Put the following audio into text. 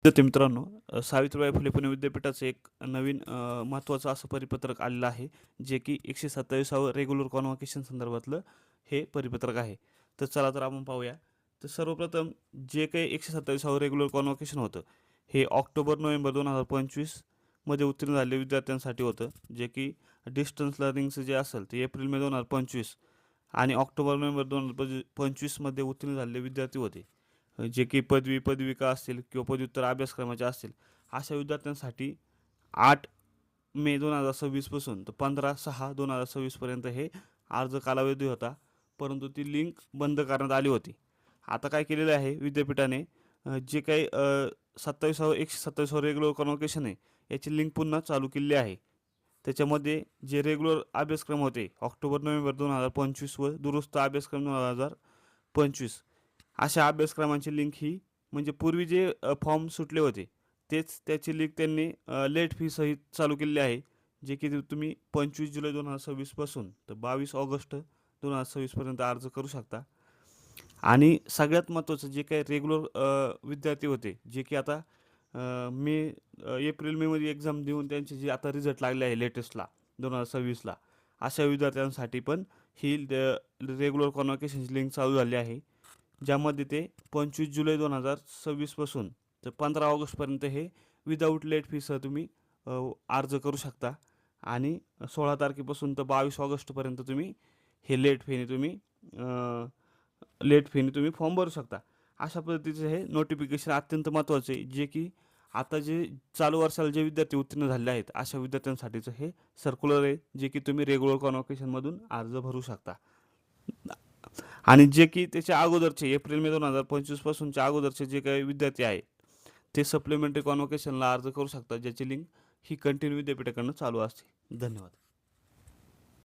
विद्यार्थी मित्रांनो, सावित्रीबाई फुले पुणे विद्यापीठाचं एक नवीन महत्त्वाचं असं परिपत्रक आलेलं आहे, जे की 127वे रेग्युलर कॉन्व्होकेशन संदर्भातलं हे परिपत्रक आहे. तर चला तर आपण पाहूया. तर सर्वप्रथम जे काही 127वे रेग्युलर कॉन्व्होकेशन होतं, हे ऑक्टोबर-नोव्हेंबर 2025 मध्ये उत्तीर्ण झालेल्या विद्यार्थ्यांसाठी होतं, जे की डिस्टन्स लर्निंगचं जे असेल ते एप्रिल-मे 2025 आणि ऑक्टोबर-नोव्हेंबर 2025 मध्ये उत्तीर्ण झालेले विद्यार्थी होते. जे की पदवी, पदविका असतील किंवा पदव्युत्तर अभ्यासक्रमाचे असतील, अशा विद्यार्थ्यांसाठी 8 मे 2026 पासून तर 15/6/2026 पर्यंत हे अर्ज कालावधी होता. परंतु ती लिंक बंद करण्यात आली होती. आता काय केलेलं आहे विद्यापीठाने, जे काही 127वे रेग्युलर कन्व्होकेशन आहे, याची लिंक पुन्हा चालू केलेली आहे. त्याच्यामध्ये जे रेग्युलर अभ्यासक्रम होते ऑक्टोबर-नोव्हेंबर 2025 व दुरुस्त अभ्यासक्रम 2025, अशा अभ्यासक्रमांची लिंक ही म्हणजे पूर्वी जे फॉर्म सुटले होते, तेच त्याची लिंक त्यांनी लेट फी सहित चालू केलेली आहे. जे की तुम्ही 25 जुलै 2026 पासून तर 22 ऑगस्ट 2026 पर्यंत अर्ज करू शकता. आणि सगळ्यात महत्त्वाचं जे काही रेग्युलर विद्यार्थी होते, जे की आता एप्रिल-मे मध्ये एक्झाम देऊन त्यांचे जे आता रिझल्ट लागले आहे लेटेस्टला 2026ला, अशा विद्यार्थ्यांसाठी पण ही रेग्युलर कॉन्व्होकेशनची लिंक चालू झाली आहे. ज्यामध्ये ते 25 जुलै 2026 पासून तर 15 ऑगस्टपर्यंत हे विदाऊट लेट फीसह तुम्ही अर्ज करू शकता. आणि 16 तारखेपासून तर 22 ऑगस्टपर्यंत तुम्ही हे लेट फीने तुम्ही फॉर्म भरू शकता. अशा पद्धतीचं हे नोटिफिकेशन अत्यंत महत्त्वाचं आहे, जे की आता जे चालू वर्षाला जे विद्यार्थी उत्तीर्ण झाले आहेत, अशा विद्यार्थ्यांसाठीचं हे सर्क्युलर आहे, जे की तुम्ही रेग्युलर कॉन्व्होकेशनमधून अर्ज भरू शकता. आणि जे की त्याच्या अगोदरचे एप्रिल-मे 2025 पासूनच्या अगोदरचे जे काही विद्यार्थी आहेत, ते सप्लिमेंटरी कॉन्व्होकेशनला अर्ज करू शकतात, ज्याची लिंक ही कंटिन्यू विद्यापीठाकडून चालू असते. धन्यवाद.